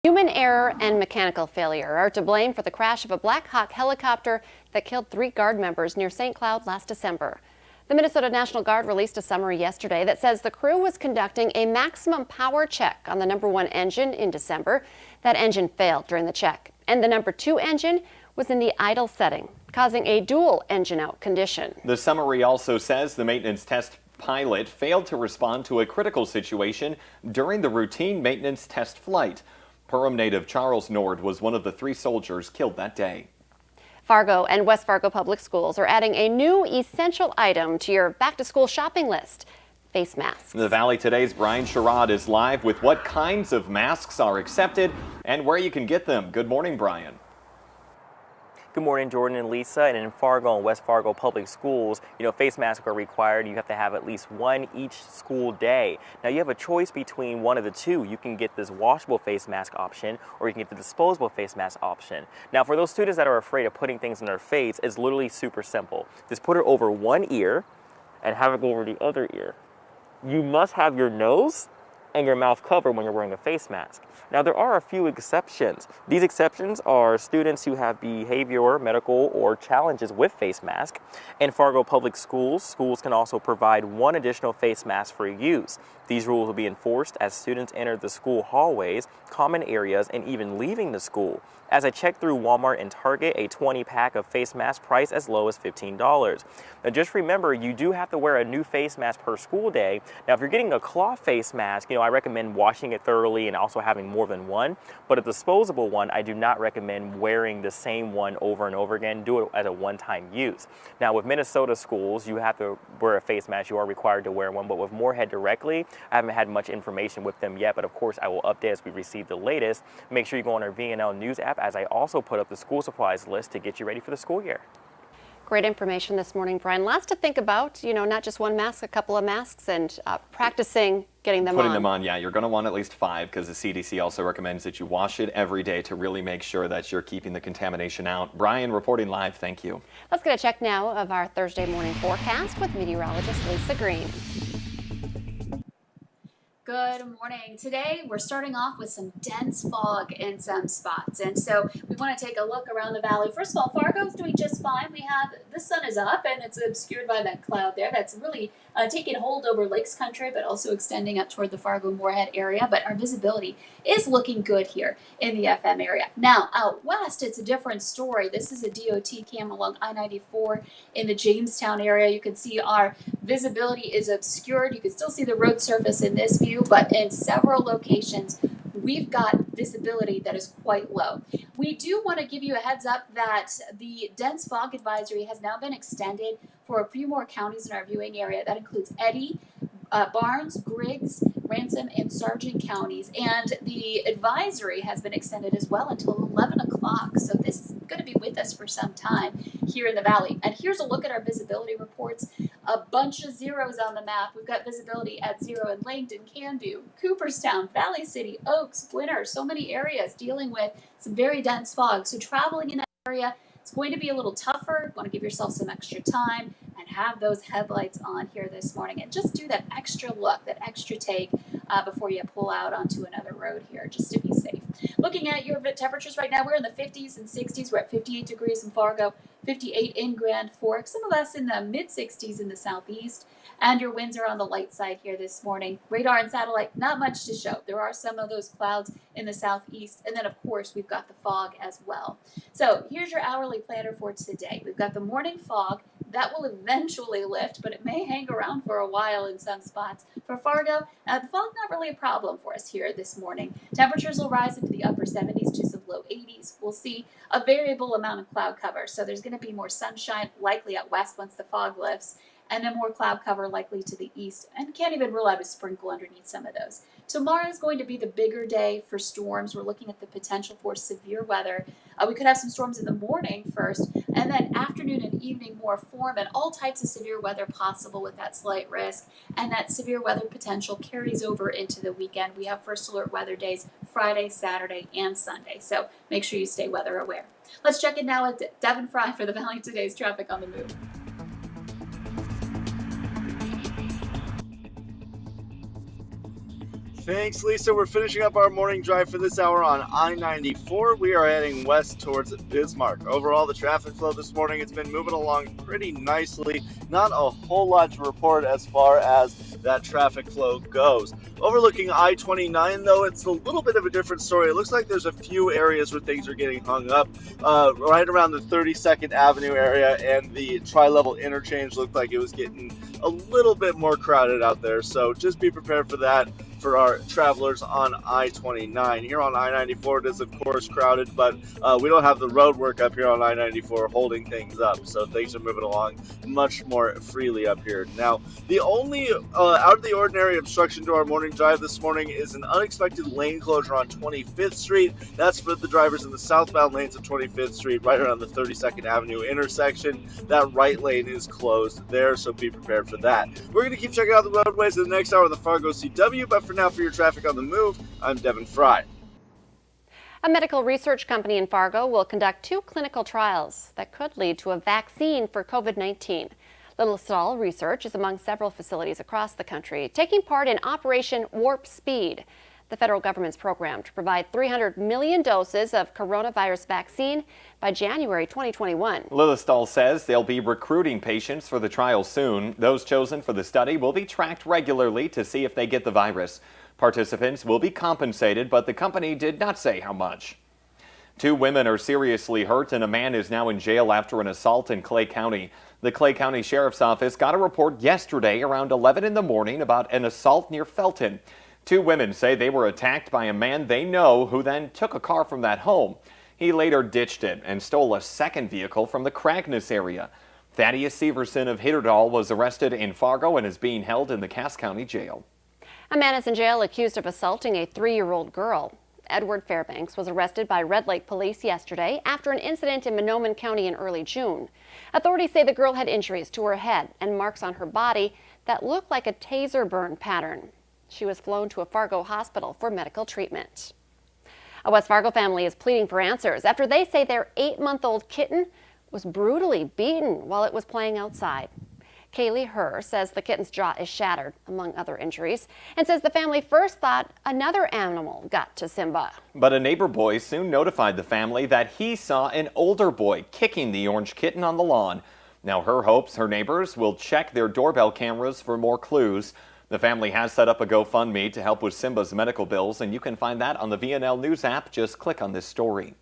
Human error and mechanical failure are to blame for the crash of a Black Hawk helicopter that killed 3 Guard members near St. Cloud last December. The Minnesota National Guard released a summary yesterday that says the crew was conducting a maximum power check on the #1 engine in December. That engine failed during the check, and the #2 engine was in the idle setting, causing a dual engine out condition. The summary also says the maintenance test pilot failed to respond to a critical situation during the routine maintenance test flight. Perham native Charles Nord was one of the 3 soldiers killed that day. Fargo and West Fargo Public Schools are adding a new essential item to your back-to-school shopping list: face masks. The Valley Today's Brian Sherrod is live with what kinds of masks are accepted and where you can get them. Good morning, Brian. Good morning, Jordan and Lisa. And in Fargo and West Fargo Public Schools, face masks are required. You have to have at least one each school day. Now, you have a choice between one of the two. You can get this washable face mask option, or you can get the disposable face mask option. Now, for those students that are afraid of putting things in their face, it's literally super simple. Just put it over one ear and have it go over the other ear. You must have your nose and your mouth covered when you're wearing a face mask. Now, there are a few exceptions. These exceptions are students who have behavior, medical, or challenges with face mask. In Fargo Public Schools, schools can also provide one additional face mask for use. These rules will be enforced as students enter the school hallways, common areas, and even leaving the school. As I checked through Walmart and Target, a 20-pack of face masks priced as low as $15. Now, just remember, you do have to wear a new face mask per school day. Now, if you're getting a cloth face mask, I recommend washing it thoroughly and also having more than one. But a disposable one, I do not recommend wearing the same one over and over again. Do it as a one-time use. Now, with Minnesota schools, you have to wear a face mask. You are required to wear one. But with Moorhead directly, I haven't had much information with them yet. But of course, I will update as we receive the latest. Make sure you go on our VNL News app, as I also put up the school supplies list to get you ready for the school year. Great information this morning, Brian. Lots to think about, not just one mask, a couple of masks, and practicing getting them on. Putting them on, yeah. You're going to want at least 5 because the CDC also recommends that you wash it every day to really make sure that you're keeping the contamination out. Brian, reporting live. Thank you. Let's get a check now of our Thursday morning forecast with meteorologist Lisa Green. Good morning. Today we're starting off with some dense fog in some spots, and so we want to take a look around the valley. First of all, Fargo's doing just fine. The sun is up and it's obscured by that cloud there that's really taking hold over Lakes Country, but also extending up toward the Fargo-Moorhead area. But our visibility is looking good here in the FM area. Now out west, it's a different story. This is a DOT cam along I-94 in the Jamestown area. You can see our visibility is obscured. You can still see the road surface in this view, but in several locations, we've got visibility that is quite low. We do want to give you a heads up that the dense fog advisory has now been extended for a few more counties in our viewing area. That includes Eddy, Barnes, Griggs, Ransom, and Sargent counties. And the advisory has been extended as well until 11 o'clock. So this is going to be with us for some time here in the valley. And here's a look at our visibility reports. A bunch of zeros on the map. We've got visibility at 0 in Langdon, Candu, Cooperstown, Valley City, Oaks, Winter. So many areas dealing with some very dense fog. So traveling in that area, it's going to be a little tougher. You want to give yourself some extra time and have those headlights on here this morning, and just do that extra look, that extra take before you pull out onto another road here, just to be safe. Looking at your temperatures right now, we're in the 50s and 60s. We're at 58 degrees in Fargo, 58 in Grand Forks, some of us in the mid-60s in the southeast. And your winds are on the light side here this morning. Radar and satellite, not much to show. There are some of those clouds in the southeast. And then, of course, we've got the fog as well. So here's your hourly planner for today. We've got the morning fog. That will eventually lift, but it may hang around for a while in some spots. For Fargo, the fog not really a problem for us here this morning. Temperatures will rise into the upper 70s to some low 80s. We'll see a variable amount of cloud cover. So there's going to be more sunshine likely out west once the fog lifts, and then more cloud cover likely to the east, and can't even rule out a sprinkle underneath some of those. Tomorrow is going to be the bigger day for storms. We're looking at the potential for severe weather. We could have some storms in the morning first, and then afternoon and evening more form, and all types of severe weather possible with that slight risk. And that severe weather potential carries over into the weekend. We have first alert weather days Friday, Saturday, and Sunday. So make sure you stay weather aware. Let's check in now with Devin Fry for the Valley Today's Traffic on the Move. Thanks, Lisa. We're finishing up our morning drive for this hour on I-94. We are heading west towards Bismarck. Overall, the traffic flow this morning has been moving along pretty nicely. Not a whole lot to report as far as that traffic flow goes. Overlooking I-29, though, it's a little bit of a different story. It looks like there's a few areas where things are getting hung up. Right around the 32nd Avenue area and the tri-level interchange looked like it was getting a little bit more crowded out there. So just be prepared for that for our travelers on I-29. Here on I-94, it is of course crowded, but we don't have the road work up here on I-94 holding things up, so things are moving along much more freely up here. Now, the only out of the ordinary obstruction to our morning drive this morning is an unexpected lane closure on 25th Street. That's for the drivers in the southbound lanes of 25th Street, right around the 32nd Avenue intersection. That right lane is closed there, so be prepared for that. We're going to keep checking out the roadways in the next hour of the Fargo CW, but for now, for your traffic on the move, I'm Devin Fry. A medical research company in Fargo will conduct 2 clinical trials that could lead to a vaccine for COVID-19. Little Stall Research is among several facilities across the country taking part in Operation Warp Speed, the federal government's program to provide 300 million doses of coronavirus vaccine by January 2021. Lillistal says they'll be recruiting patients for the trial soon. Those chosen for the study will be tracked regularly to see if they get the virus. Participants will be compensated, but the company did not say how much. 2 women are seriously hurt and a man is now in jail after an assault in Clay County. The Clay County Sheriff's Office got a report yesterday around 11 in the morning about an assault near Felton. 2 women say they were attacked by a man they know who then took a car from that home. He later ditched it and stole a second vehicle from the Cragness area. Thaddeus Severson of Hitterdal was arrested in Fargo and is being held in the Cass County Jail. A man is in jail accused of assaulting a 3-year-old girl. Edward Fairbanks was arrested by Red Lake Police yesterday after an incident in Monoman County in early June. Authorities say the girl had injuries to her head and marks on her body that looked like a taser burn pattern. She was flown to a Fargo hospital for medical treatment. A West Fargo family is pleading for answers after they say their 8-month-old kitten was brutally beaten while it was playing outside. Kaylee Herr says the kitten's jaw is shattered, among other injuries, and says the family first thought another animal got to Simba. But a neighbor boy soon notified the family that he saw an older boy kicking the orange kitten on the lawn. Now Herr hopes her neighbors will check their doorbell cameras for more clues. The family has set up a GoFundMe to help with Simba's medical bills, and you can find that on the VNL News app. Just click on this story.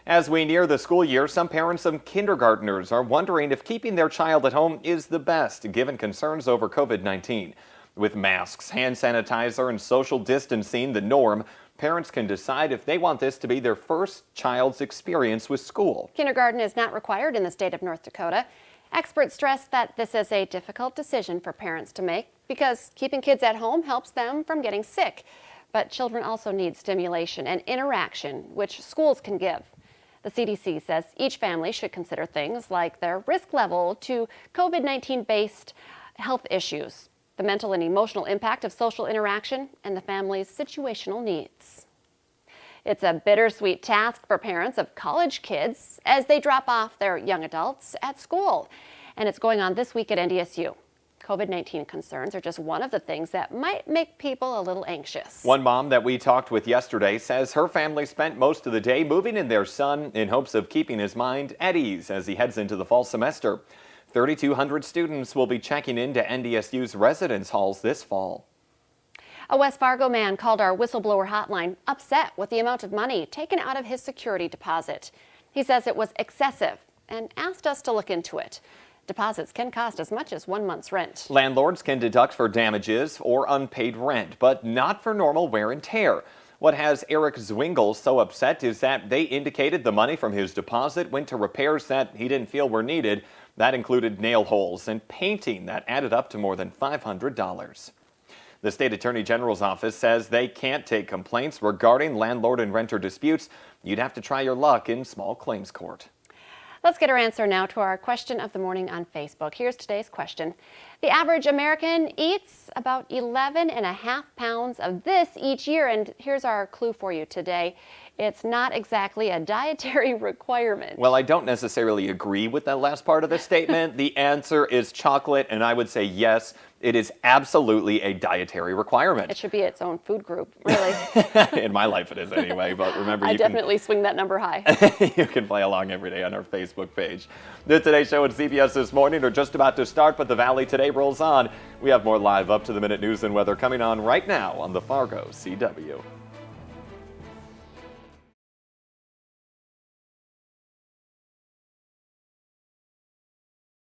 As we near the school year, some parents of kindergartners are wondering if keeping their child at home is the best, given concerns over COVID-19. With masks, hand sanitizer, and social distancing the norm, parents can decide if they want this to be their first child's experience with school. Kindergarten is not required in the state of North Dakota. Experts stress that this is a difficult decision for parents to make because keeping kids at home helps them from getting sick. But children also need stimulation and interaction, which schools can give. The CDC says each family should consider things like their risk level to COVID-19-based health issues, the mental and emotional impact of social interaction, and the family's situational needs. It's a bittersweet task for parents of college kids as they drop off their young adults at school. And it's going on this week at NDSU. COVID-19 concerns are just one of the things that might make people a little anxious. One mom that we talked with yesterday says her family spent most of the day moving in their son in hopes of keeping his mind at ease as he heads into the fall semester. 3,200 students will be checking into NDSU's residence halls this fall. A West Fargo man called our whistleblower hotline upset with the amount of money taken out of his security deposit. He says it was excessive and asked us to look into it. Deposits can cost as much as 1 month's rent. Landlords can deduct for damages or unpaid rent, but not for normal wear and tear. What has Eric Zwingle so upset is that they indicated the money from his deposit went to repairs that he didn't feel were needed. That included nail holes and painting that added up to more than $500. The state attorney general's office says they can't take complaints regarding landlord and renter disputes. You'd have to try your luck in small claims court. Let's get our answer now to our question of the morning on Facebook. Here's today's question. The average American eats about 11.5 pounds of this each year, and here's our clue for you today. It's not exactly a dietary requirement. Well, I don't necessarily agree with that last part of the statement. The answer is chocolate, and I would say yes, It is absolutely a dietary requirement. It should be its own food group, really. In my life it is anyway, but remember, I definitely swing that number high. you can play along every day on our Facebook page. The Today Show and CBS This Morning are just about to start, but the Valley Today rolls on. We have more live up-to-the-minute news and weather coming on right now on the Fargo CW.